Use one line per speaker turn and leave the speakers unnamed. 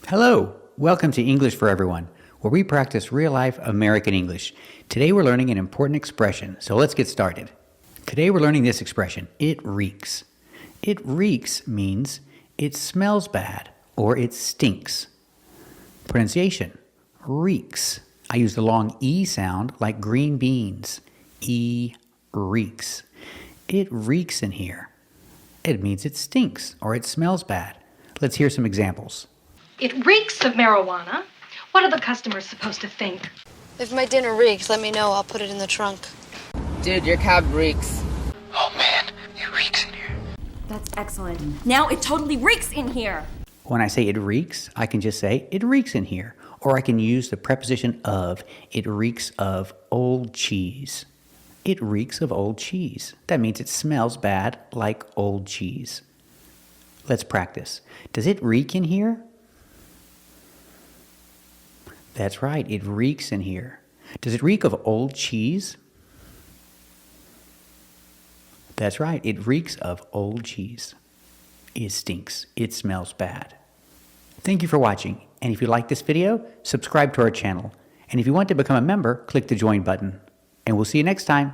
Hello, welcome to English for Everyone, where we practice real-life American English. Today we're learning an important expression, so let's get started. Today we're learning this expression, it reeks. It reeks means it smells bad or it stinks. Pronunciation, reeks. I use the long E sound like green beans. E reeks. It reeks in here. It means it stinks or it smells bad. Let's hear some examples.
It reeks of marijuana. What are the customers supposed to think?
If my dinner reeks, let me know. I'll put it in the trunk.
Dude, your cab reeks.
Oh man, it reeks in here.
That's excellent. Now it totally reeks in here.
When I say it reeks, I can just say it reeks in here. Or I can use the preposition of. It reeks of old cheese. It reeks of old cheese. That means it smells bad like old cheese. Let's practice. Does it reek in here? That's right, it reeks in here. Does it reek of old cheese? That's right, it reeks of old cheese. It stinks. It smells bad. Thank you for watching, and if you like this video, subscribe to our channel. And if you want to become a member, click the join button. And we'll see you next time.